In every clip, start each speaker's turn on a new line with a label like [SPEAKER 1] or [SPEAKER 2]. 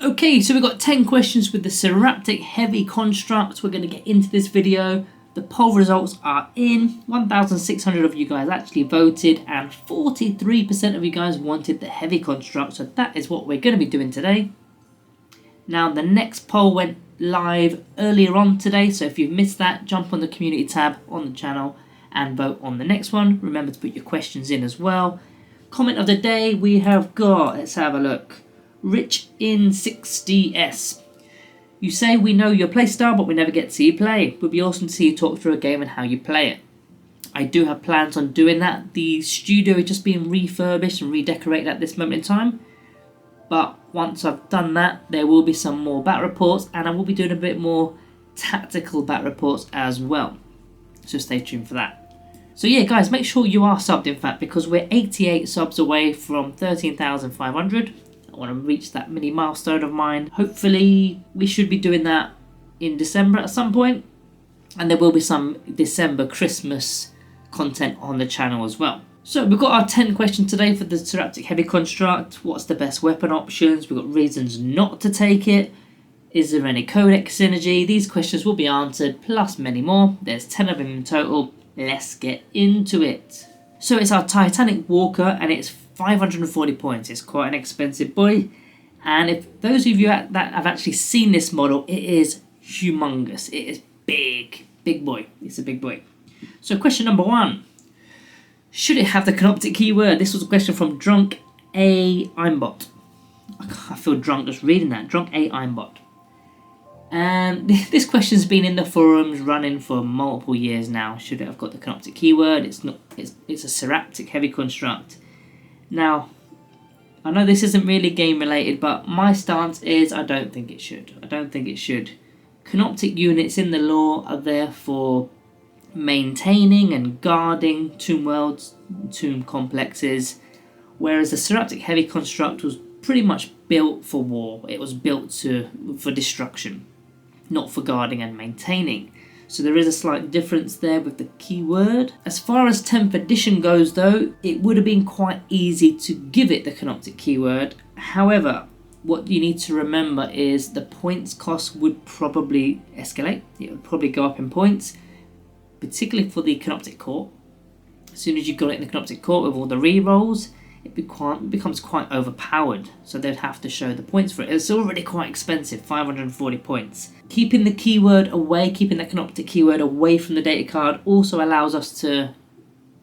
[SPEAKER 1] Okay, so we've got 10 questions with the Seraptek heavy construct. We're going to get into this video. The poll results are in. 1,600 of you guys actually voted and 43% of you guys wanted the heavy construct. So that is what we're going to be doing today. Now the next poll went live earlier on today. So if you've missed that, jump on the community tab on the channel and vote on the next one. Remember to put your questions in as well. Comment of the day we have got, let's have a look. Rich in 60s. You say we know your playstyle, but we never get to see you play. It would be awesome to see you talk through a game and how you play it. I do have plans on doing that. The studio is just being refurbished and redecorated at this moment in time. But once I've done that, there will be some more battle reports, and I will be doing a bit more tactical battle reports as well. So stay tuned for that. So yeah, guys, make sure you are subbed, in fact, because we're 88 subs away from 13,500. I want to reach that mini milestone of mine. Hopefully we should be doing that in December at some point, and there will be some December Christmas content on the channel as well. So we've got our 10 questions today for the Seraptek heavy construct. What's the best weapon options? We've got reasons not to take it. Is there any Codex synergy? These questions will be answered, plus many more. There's 10 of them in total. Let's get into it. So it's our Titanic Walker, and it's 540 points. It's quite an expensive boy, and if those of you that have actually seen this model, it is humongous. It is big boy. It's a big boy. So question number 1, should it have the Canoptek keyword? This was a question from Drunk A Aimbot. I feel drunk just reading that. Drunk A Aimbot. And this question's been in the forums running for multiple years now. Should it have got the Canoptek keyword? It's not. It's a Seraptek heavy construct. Now, I know this isn't really game related, but my stance is I don't think it should. I don't think it should. Canoptek units in the lore are there for maintaining and guarding tomb worlds, tomb complexes, whereas the Seraptek heavy construct was pretty much built for war. It was built for destruction, not for guarding and maintaining. So there is a slight difference there with the keyword. As far as 10th edition goes though, it would have been quite easy to give it the Canoptek keyword. However, what you need to remember is the points cost would probably escalate. It would probably go up in points, particularly for the Canoptek court. As soon as you got it in the Canoptek court with all the rerolls, it becomes quite overpowered, so they'd have to show the points for it. It's already quite expensive, 540 points. Keeping the keyword away, keeping that Canoptek keyword away from the data card also allows us to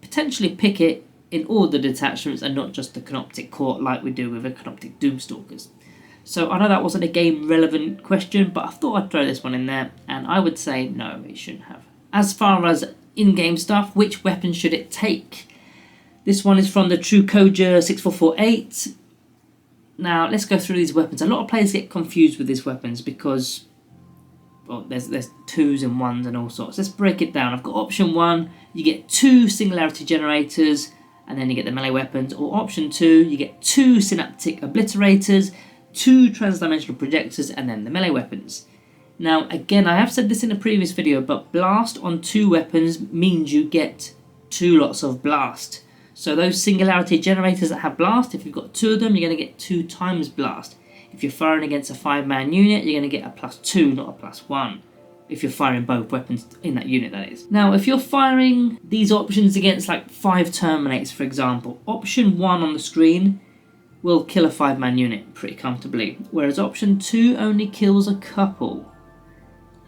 [SPEAKER 1] potentially pick it in all the detachments and not just the Canoptek court like we do with the Canoptek Doomstalkers. So I know that wasn't a game relevant question, but I thought I'd throw this one in there, and I would say no, it shouldn't have. As far as in-game stuff, which weapon should it take? This one is from the True Koja 6448. Now, let's go through these weapons. A lot of players get confused with these weapons because, well, there's 2s and 1s and all sorts. Let's break it down. I've got option 1, you get 2 singularity generators, and then you get the melee weapons. Or option 2, you get 2 synaptic obliterators, 2 transdimensional projectors, and then the melee weapons. Now, again, I have said this in a previous video, but blast on 2 weapons means you get 2 lots of blast. So those singularity generators that have blast, if you've got 2 of them, you're going to get 2 times blast. If you're firing against a 5-man unit, you're going to get a +2, not a +1. If you're firing both weapons in that unit, that is. Now, if you're firing these options against like 5 Terminates, for example, option 1 on the screen will kill a 5-man unit pretty comfortably, whereas option 2 only kills a couple.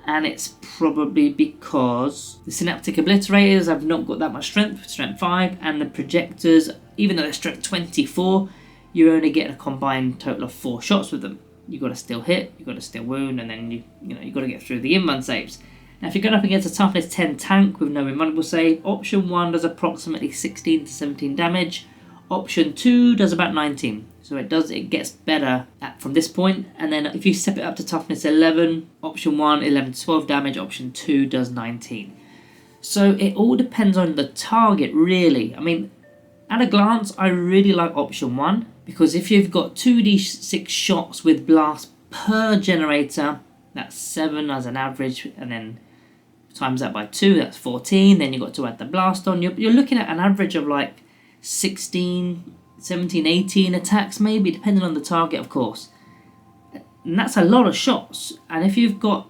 [SPEAKER 1] And it's probably because the synaptic obliterators have not got that much strength, strength 5, and the projectors, even though they're strength 24, you're only getting a combined total of 4 shots with them. You've got to still hit, you've got to still wound, and then you've got to get through the in-run saves. Now, if you're going up against a toughness 10 tank with no invulnerable save, option 1 does approximately 16 to 17 damage. Option 2 does about 19. So it gets better from this point, and then if you step it up to toughness 11, option 1 11 to 12 damage, option 2 does 19. So it all depends on the target, really. I mean, at a glance, I really like option 1, because if you've got 2d6 shots with blast per generator, that's 7 as an average, and then times that by 2, that's 14. Then you've got to add the blast on. You're looking at an average of like 16, 17, 18 attacks maybe, depending on the target, of course. And that's a lot of shots. And if you've got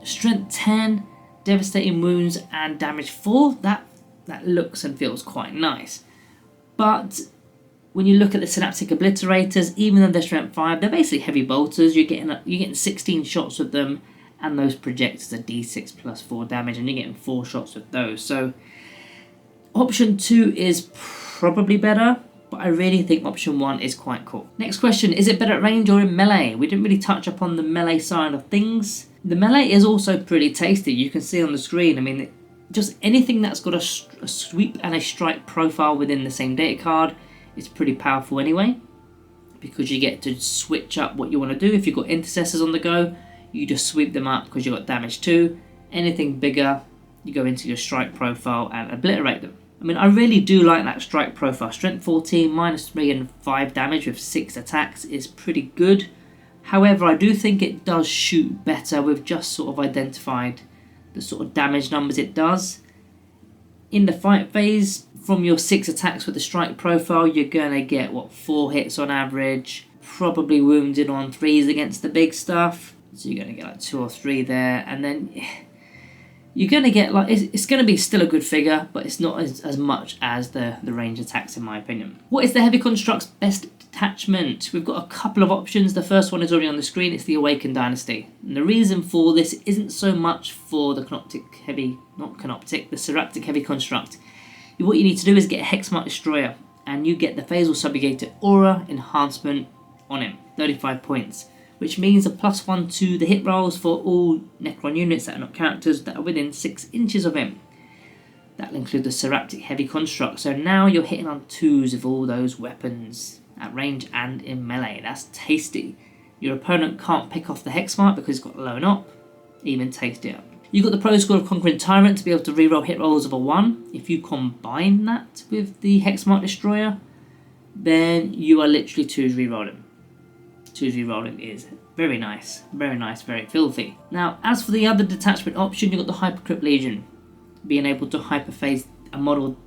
[SPEAKER 1] strength 10, devastating wounds, and damage 4, that looks and feels quite nice. But when you look at the Synaptic Obliterators, even though they're strength 5, they're basically heavy bolters. You're getting 16 shots with them, and those projectors are d6 plus 4 damage, and you're getting 4 shots with those. So option 2 is probably better, but I really think option 1 is quite cool. Next question, is it better at range or in melee? We didn't really touch upon the melee side of things. The melee is also pretty tasty. You can see on the screen, I mean, just anything that's got a sweep and a strike profile within the same data card is pretty powerful anyway, because you get to switch up what you want to do. If you've got intercessors on the go, you just sweep them up because you've got damage 2. Anything bigger, you go into your strike profile and obliterate them. I mean, I really do like that strike profile. Strength 14, -3 and 5 damage with 6 attacks is pretty good. However, I do think it does shoot better. We've just sort of identified the sort of damage numbers it does. In the fight phase, from your 6 attacks with the strike profile, you're going to get, 4 hits on average. Probably wounded on 3s against the big stuff. So you're going to get like 2 or 3 there. And then you're going to get like, it's going to be still a good figure, but it's not as much as the range attacks in my opinion. What is the Heavy Construct's best detachment? We've got a couple of options. The first one is already on the screen. It's the Awakened Dynasty. And the reason for this isn't so much for the the Seraptek Heavy Construct. What you need to do is get a Hexmark Destroyer, and you get the Phasal Subjugator Aura Enhancement on him, 35 points. Which means a +1 to the hit rolls for all Necron units that are not characters that are within 6 inches of him. That'll include the Seraptek Heavy Construct. So now you're hitting on 2s of all those weapons at range and in melee. That's tasty. Your opponent can't pick off the Hexmark because it's got Loan Up. Even tastier. You've got the Pro Score of Conquering Tyrant to be able to reroll hit rolls of a 1. If you combine that with the Hexmark Destroyer, then you are literally 2s rerolling. 2s rerolling is very nice, very filthy. Now, as for the other detachment option, you've got the Hypercrypt Legion. Being able to hyperphase a model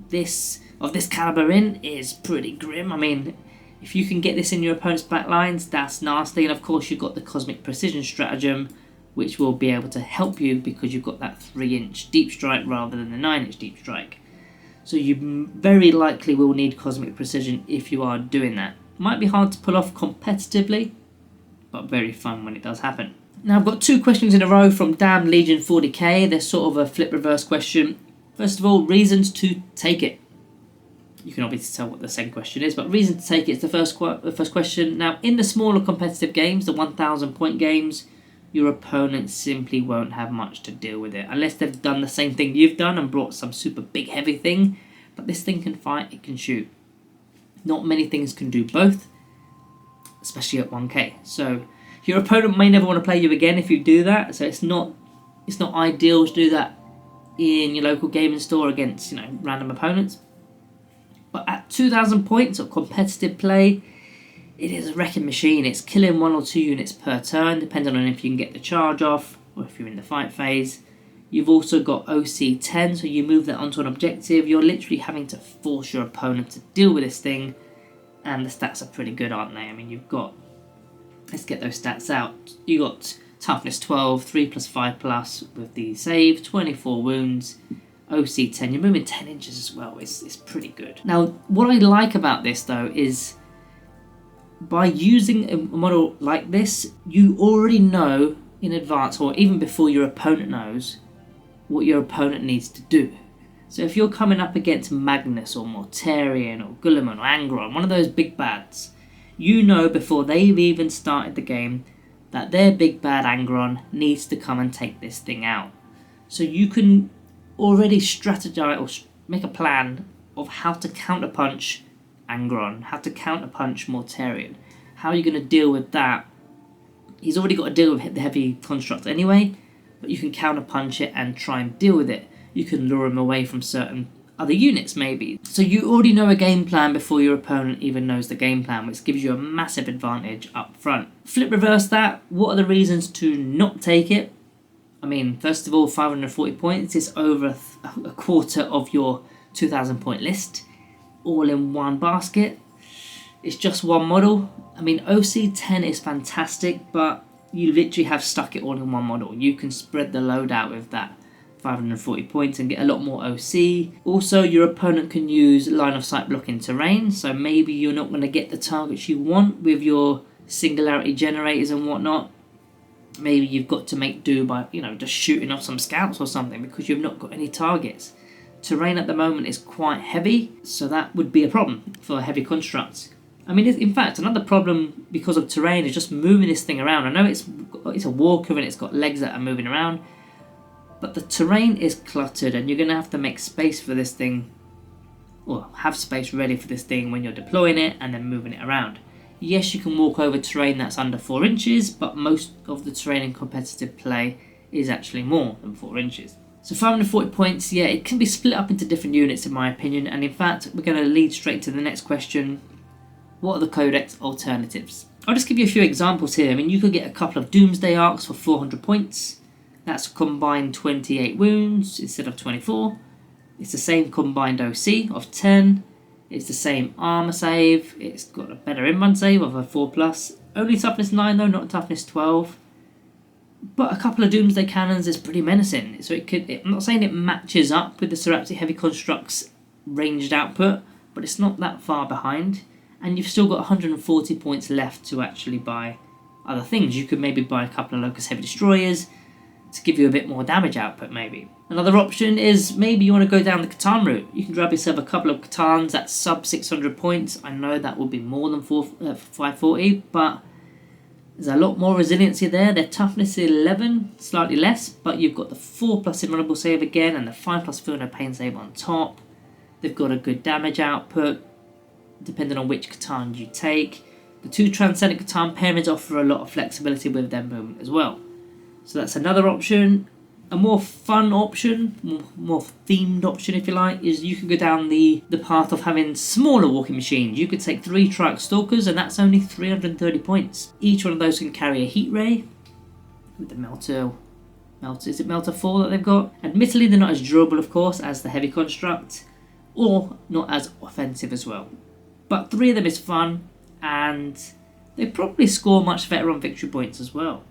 [SPEAKER 1] of this caliber in is pretty grim. I mean, if you can get this in your opponent's backlines, that's nasty. And of course, you've got the Cosmic Precision Stratagem, which will be able to help you because you've got that 3-inch Deep Strike rather than the 9-inch Deep Strike. So you very likely will need Cosmic Precision if you are doing that. Might be hard to pull off competitively, but very fun when it does happen. Now I've got 2 questions in a row from Damn Legion 40k. They're sort of a flip reverse question. First of all, reasons to take it. You can obviously tell what the second question is, but reason to take it is the first question. Now, in the smaller competitive games, the 1,000 point games, your opponent simply won't have much to deal with it unless they've done the same thing you've done and brought some super big heavy thing. But this thing can fight, it can shoot. Not many things can do both, especially at 1k. So your opponent may never want to play you again if you do that. So it's not ideal to do that in your local gaming store against random opponents. But at 2,000 points of competitive play, it is a wrecking machine. It's killing 1 or 2 units per turn, depending on if you can get the charge off or if you're in the fight phase. You've also got OC 10, so you move that onto an objective. You're literally having to force your opponent to deal with this thing, and the stats are pretty good, aren't they? I mean, you've got, let's get those stats out. You got toughness 12, 3+5+ with the save, 24 wounds, OC 10. You're moving 10 inches as well. It's pretty good. Now, what I like about this though is by using a model like this, you already know in advance, or even before your opponent knows, what your opponent needs to do. So if you're coming up against Magnus or Mortarion or Guilliman or Angron, one of those big bads, you know before they've even started the game that their big bad Angron needs to come and take this thing out. So you can already strategize or make a plan of how to counterpunch Angron, how to counterpunch Mortarion. How are you going to deal with that? He's already got to deal with the heavy construct anyway, but you can counterpunch it and try and deal with it. You can lure him away from certain other units maybe. So you already know a game plan before your opponent even knows the game plan, which gives you a massive advantage up front. Flip reverse that, what are the reasons to not take it? I mean, first of all, 540 points is over a quarter of your 2,000 point list, all in one basket. It's just one model. I mean, OC10 is fantastic, but you literally have stuck it all in one model. You can spread the load out with that 540 points and get a lot more OC. Also, your opponent can use line of sight blocking terrain, so maybe you're not going to get the targets you want with your singularity generators and whatnot. Maybe you've got to make do by, just shooting off some scouts or something because you've not got any targets. Terrain at the moment is quite heavy, so that would be a problem for heavy constructs. I mean, in fact, another problem because of terrain is just moving this thing around. I know it's a walker and it's got legs that are moving around, but the terrain is cluttered and you're going to have to make space for this thing, or have space ready for this thing when you're deploying it and then moving it around. Yes, you can walk over terrain that's under 4 inches, but most of the terrain in competitive play is actually more than 4 inches. So 540 points, yeah, it can be split up into different units in my opinion, and in fact, we're going to lead straight to the next question. What are the Codex alternatives? I'll just give you a few examples here. I mean, you could get a couple of Doomsday Arcs for 400 points. That's combined 28 wounds instead of 24. It's the same combined OC of 10. It's the same armor save. It's got a better in-run save of a 4+. Only toughness 9 though, not toughness 12. But a couple of Doomsday Cannons is pretty menacing. So I'm not saying it matches up with the Seraptek Heavy Construct's ranged output, but it's not that far behind. And you've still got 140 points left to actually buy other things. You could maybe buy a couple of Locust Heavy Destroyers to give you a bit more damage output maybe. Another option is maybe you want to go down the Catan route. You can grab yourself a couple of Catans at sub 600 points. I know that will be more than 540, but there's a lot more resiliency there. Their toughness is 11, slightly less, but you've got the 4+ invulnerable save again and the 5+ feel no pain save on top. They've got a good damage output, depending on which Catan you take. The 2 Transcendent Catan pairings offer a lot of flexibility with their movement as well. So that's another option. A more fun option, more themed option if you like, is you can go down the path of having smaller walking machines. You could take 3 Triarch Stalkers and that's only 330 points. Each one of those can carry a heat ray with the melter, is it Melter 4 that they've got? Admittedly they're not as durable of course as the Heavy Construct, or not as offensive as well. But 3 of them is fun and they probably score much better on victory points as well.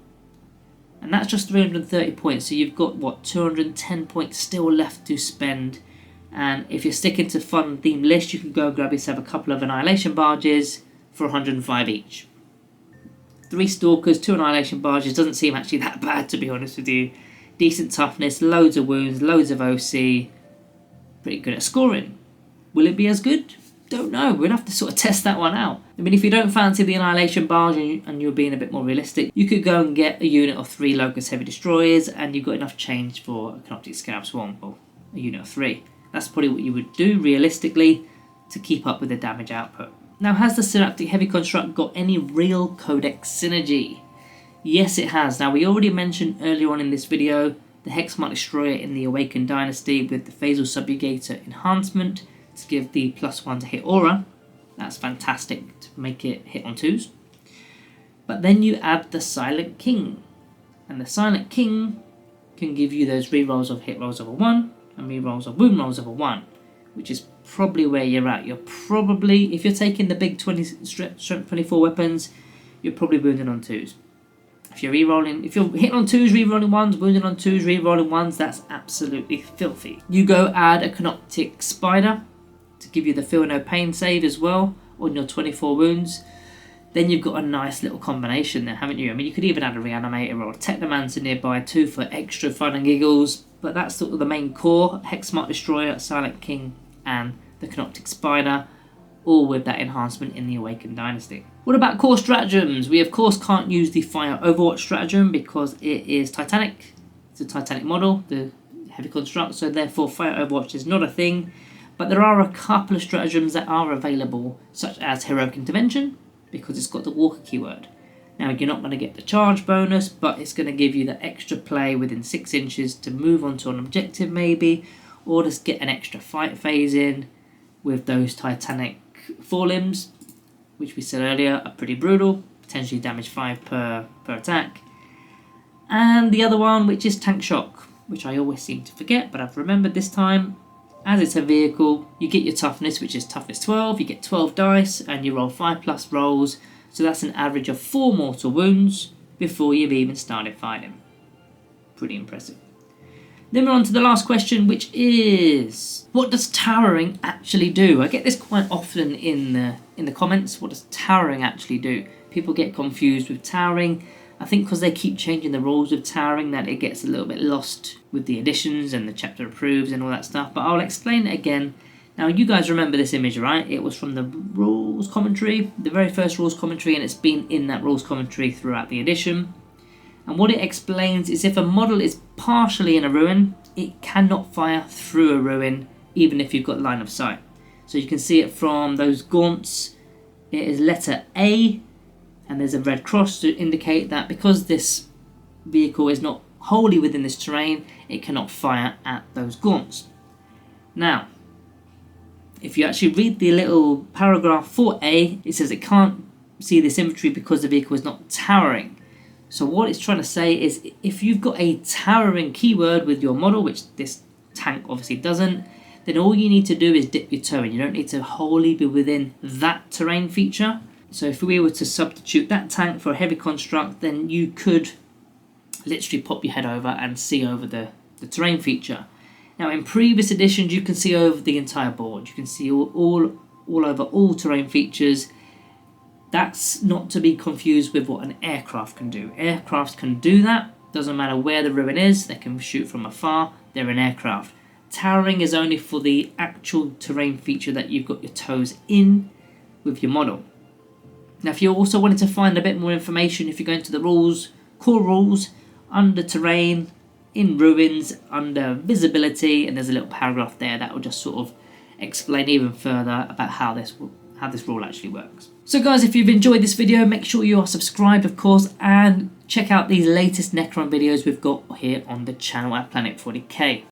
[SPEAKER 1] And that's just 330 points, so you've got, 210 points still left to spend. And if you're sticking to fun themed list, you can go and grab yourself a couple of Annihilation Barges for 105 each. 3 Stalkers, 2 Annihilation Barges, doesn't seem actually that bad to be honest with you. Decent toughness, loads of wounds, loads of OC, pretty good at scoring. Will it be as good? Don't know, we'll have to sort of test that one out. I mean, if you don't fancy the Annihilation Barge and you're being a bit more realistic, you could go and get a unit of 3 Locust Heavy Destroyers and you've got enough change for a Canoptek Scarab Swarm, or a unit of 3. That's probably what you would do realistically to keep up with the damage output. Now, has the Seraptek Heavy Construct got any real Codex synergy? Yes, it has. Now, we already mentioned earlier on in this video the Hexmark Destroyer in the Awakened Dynasty with the Phasal Subjugator enhancement to give the +1 to hit aura. That's fantastic to make it hit on 2s. But then you add the Silent King, and the Silent King can give you those rerolls of hit rolls over 1 and rerolls of wound rolls over 1, which is probably where you're at. You're probably, if you're taking the big strength 24 weapons, you're probably wounded on 2s. If you're hitting on 2s, rerolling 1s, wounded on 2s, rerolling 1s, that's absolutely filthy. You go add a Canoptek Spider to give you the feel no pain save as well on your 24 wounds. Then you've got a nice little combination there, haven't you? I mean, you could even add a Reanimator or a Technomancer nearby too for extra fun and giggles, but that's sort of the main core. Hexmark Destroyer, Silent King and the Canoptek Spider, all with that enhancement in the Awakened Dynasty. What about core stratagems? We of course can't use the Fire Overwatch stratagem because it is Titanic. It's a Titanic model, the Heavy Construct, so therefore Fire Overwatch is not a thing. But there are a couple of stratagems that are available, such as Heroic Intervention, because it's got the Walker keyword. Now, you're not going to get the charge bonus, but it's going to give you the extra play within 6 inches to move on to an objective maybe, or just get an extra fight phase in with those Titanic forelimbs, which we said earlier are pretty brutal, potentially damage 5 per attack. And the other one, which is Tank Shock, which I always seem to forget, but I've remembered this time. As it's a vehicle, you get your toughness, which is toughness 12, you get 12 dice, and you roll 5+ rolls, so that's an average of 4 mortal wounds before you've even started fighting. Pretty impressive. Then we're on to the last question, which is, what does towering actually do? I get this quite often in the comments. What does towering actually do? People get confused with towering. I think because they keep changing the rules of towering that it gets a little bit lost with the additions and the chapter approves and all that stuff. But I'll explain it again. Now you guys remember this image, right? It was from the rules commentary, the very first rules commentary, and it's been in that rules commentary throughout the edition. And what it explains is if a model is partially in a ruin, it cannot fire through a ruin even if you've got line of sight. So you can see it from those gaunts. It is letter A, and there's a red cross to indicate that because this vehicle is not wholly within this terrain, it cannot fire at those gaunts. Now, if you actually read the little paragraph for A, it says it can't see this infantry because the vehicle is not towering. So what it's trying to say is if you've got a towering keyword with your model, which this tank obviously doesn't, then all you need to do is dip your toe in. You don't need to wholly be within that terrain feature. So if we were to substitute that tank for a heavy construct, then you could literally pop your head over and see over the terrain feature. Now in previous editions you can see over the entire board. You can see all over all terrain features. That's not to be confused with what an aircraft can do. Aircraft can do that. Doesn't matter where the ruin is, they can shoot from afar. They're an aircraft. Towering is only for the actual terrain feature that you've got your toes in with your model. Now if you also wanted to find a bit more information, if you go into the rules, core rules, under terrain, in ruins, under visibility, and there's a little paragraph there that will just sort of explain even further about how this rule actually works. So guys, if you've enjoyed this video, make sure you are subscribed, of course, and check out these latest Necron videos we've got here on the channel at Planet 40k.